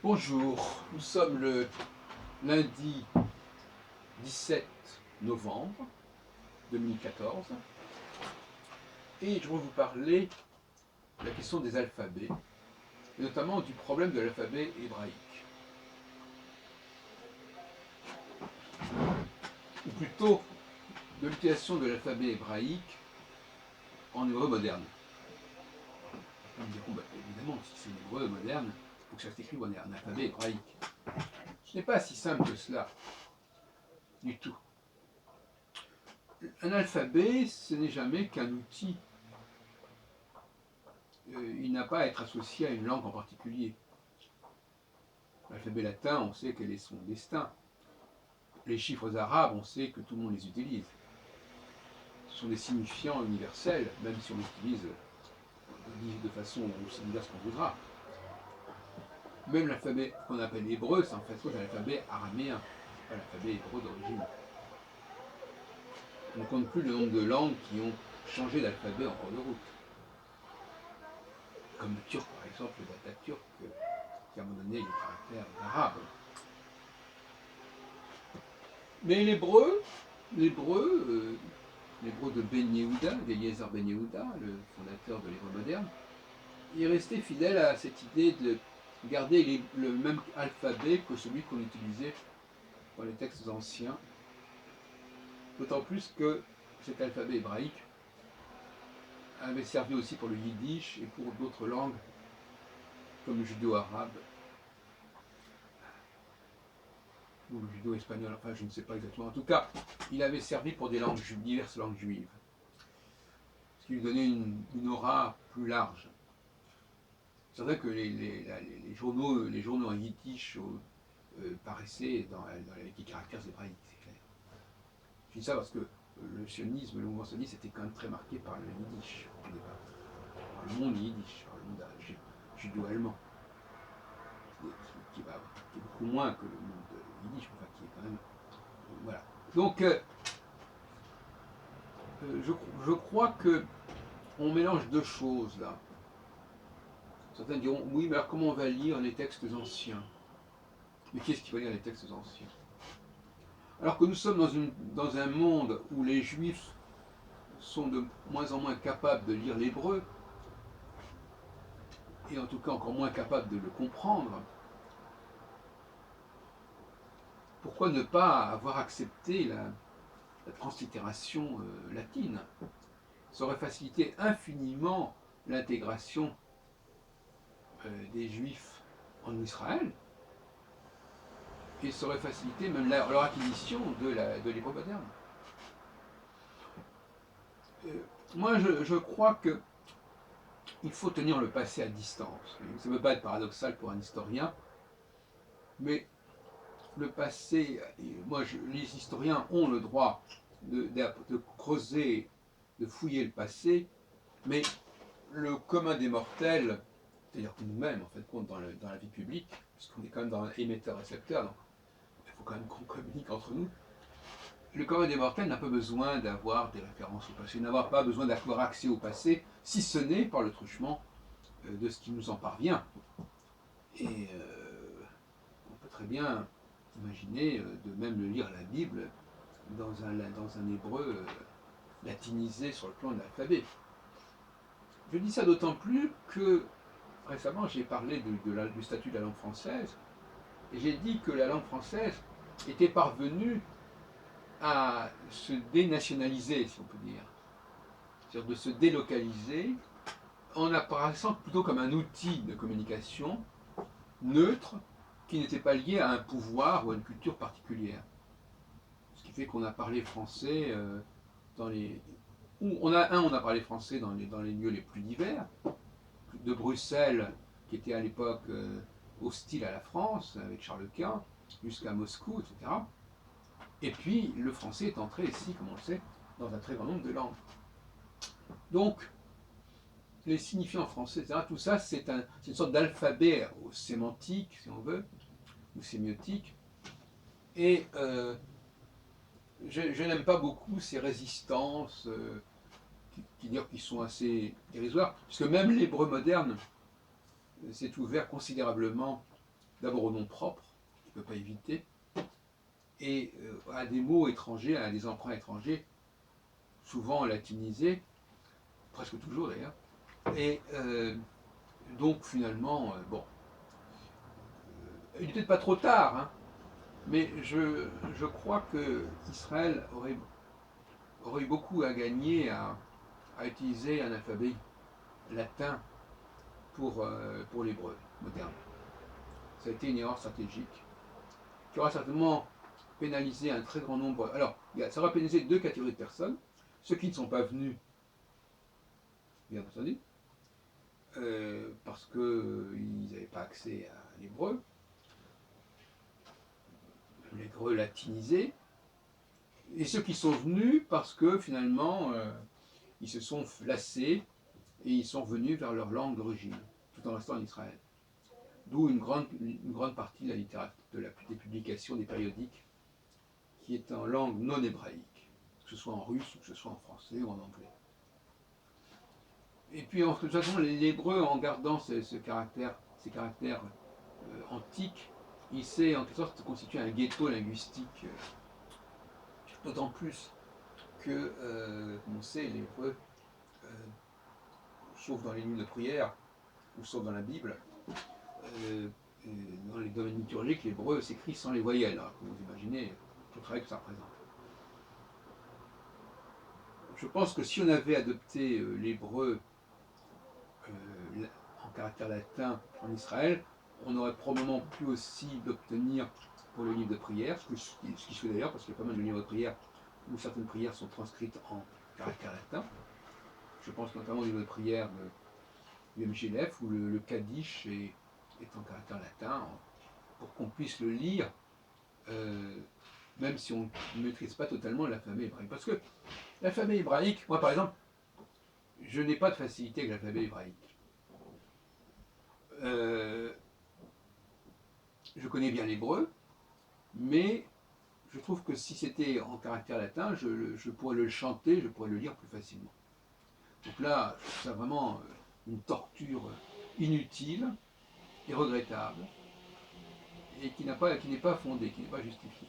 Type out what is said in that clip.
Bonjour, nous sommes le lundi 17 novembre 2014 et je vais vous parler de la question des alphabets et notamment du problème de l'alphabet hébraïque. Ou plutôt de l'utilisation de l'alphabet hébraïque en hébreu moderne. Ils me diront, évidemment, si c'est l'hébreu moderne, il faut que ça s'écrive en alphabet hébraïque. Ce n'est pas si simple que cela, du tout. Un alphabet, ce n'est jamais qu'un outil. Il n'a pas à être associé à une langue en particulier. L'alphabet latin, on sait quel est son destin. Les chiffres arabes, on sait que tout le monde les utilise. Ce sont des signifiants universels, même si on les utilise de façon aussi diverse qu'on voudra. Même l'alphabet qu'on appelle hébreu, c'est en fait un alphabet araméen, pas l'alphabet hébreu d'origine. On ne compte plus le nombre de langues qui ont changé d'alphabet en cours de route. Comme le turc, par exemple, le data-turc, qui a abandonné les caractères arabes. Mais l'hébreu de Ben Yehuda, d'Eliezer Ben Yehuda, le fondateur de l'hébreu moderne, il est resté fidèle à cette idée de garder le même alphabet que celui qu'on utilisait dans les textes anciens. D'autant plus que cet alphabet hébraïque avait servi aussi pour le yiddish et pour d'autres langues comme le judo-arabe ou le judo-espagnol, enfin je ne sais pas exactement. En tout cas, il avait servi pour des diverses langues juives, ce qui lui donnait une aura plus large. C'est vrai que les journaux en yiddish paraissaient avec les caractères hébraïques, c'est clair. Je dis ça parce que le sionisme, le mouvement sioniste était quand même très marqué par le yiddish au départ. Par le monde yiddish, par le monde judo-allemand, qui est beaucoup moins que le monde yiddish, enfin qui est quand même... voilà. Donc, je crois que on mélange deux choses là. Certains diront, oui, mais alors comment on va lire les textes anciens? Mais qui est-ce qui va lire les textes anciens? Alors que nous sommes dans un monde où les juifs sont de moins en moins capables de lire l'hébreu, et en tout cas encore moins capables de le comprendre, pourquoi ne pas avoir accepté la translittération latine? Ça aurait facilité infiniment l'intégration des juifs en Israël, et ça aurait facilité même leur acquisition de l'hébreu moderne. Moi, je crois que il faut tenir le passé à distance. Ça ne peut pas être paradoxal pour un historien, mais le passé, les historiens ont le droit de creuser, de fouiller le passé, mais le commun des mortels, c'est-à-dire que nous-mêmes, en fait, compte dans la vie publique, puisqu'on est quand même dans un émetteur-récepteur, donc il faut quand même qu'on communique entre nous. Le commun des mortels n'a pas besoin d'avoir des références au passé, n'a pas besoin d'avoir accès au passé, si ce n'est par le truchement de ce qui nous en parvient. Et on peut très bien imaginer de même lire la Bible dans un hébreu latinisé sur le plan de l'alphabet. Je dis ça d'autant plus que récemment j'ai parlé du statut de la langue française, et j'ai dit que la langue française était parvenue à se dénationaliser, si on peut dire. C'est-à-dire de se délocaliser en apparaissant plutôt comme un outil de communication neutre qui n'était pas lié à un pouvoir ou à une culture particulière. Ce qui fait qu'on a parlé français dans les... On a parlé français dans les lieux les plus divers, de Bruxelles, qui était à l'époque hostile à la France, avec Charles Quint, jusqu'à Moscou, etc. Et puis, le français est entré ici, comme on le sait, dans un très grand nombre de langues. Donc, les signifiants français, etc., tout ça, c'est une sorte d'alphabet sémantique, si on veut, ou sémiotique. Et je n'aime pas beaucoup ces résistances qui sont assez dérisoires, puisque même l'hébreu moderne s'est ouvert considérablement d'abord au nom propre, qu'il ne peut pas éviter, et à des mots étrangers, à des emprunts étrangers, souvent latinisés, presque toujours d'ailleurs. Et donc finalement, bon, il n'est peut-être pas trop tard, hein, mais je crois que Israël aurait eu beaucoup à gagner à utiliser un alphabet latin pour l'hébreu moderne. Ça a été une erreur stratégique qui aura certainement pénalisé un très grand nombre. Alors, ça aura pénalisé deux catégories de personnes. Ceux qui ne sont pas venus, bien entendu, parce qu'ils n'avaient pas accès à l'hébreu latinisé, et ceux qui sont venus parce que finalement, ils se sont lassés et ils sont revenus vers leur langue d'origine, tout en restant en Israël. D'où une grande partie de la littérature, des publications, des périodiques, qui est en langue non hébraïque, que ce soit en russe, ou que ce soit en français ou en anglais. Et puis, de toute façon, l'hébreu, en gardant ces caractères antiques, il s'est en quelque sorte constitué un ghetto linguistique, d'autant plus que, comme on sait, l'hébreu, sauf dans les livres de prière, ou sauf dans la Bible, dans les domaines liturgiques, l'hébreu s'écrit sans les voyelles. Alors, comme vous imaginez tout le travail que ça représente. Je pense que si on avait adopté l'hébreu en caractère latin en Israël, on aurait probablement pu aussi l'obtenir pour le livre de prière, ce qui se fait d'ailleurs, parce qu'il y a pas mal de livres de prière où certaines prières sont transcrites en caractère latin. Je pense notamment au livre de prière de MGLF, où le Kaddish est en caractère latin, pour qu'on puisse le lire, même si on ne maîtrise pas totalement l'alphabet hébraïque. Parce que l'alphabet hébraïque, moi par exemple, je n'ai pas de facilité avec l'alphabet hébraïque. Je connais bien l'hébreu, mais je trouve que si c'était en caractère latin, je pourrais le chanter, je pourrais le lire plus facilement. Donc là, je trouve ça vraiment une torture inutile et regrettable, et qui n'est pas fondée, qui n'est pas justifiée.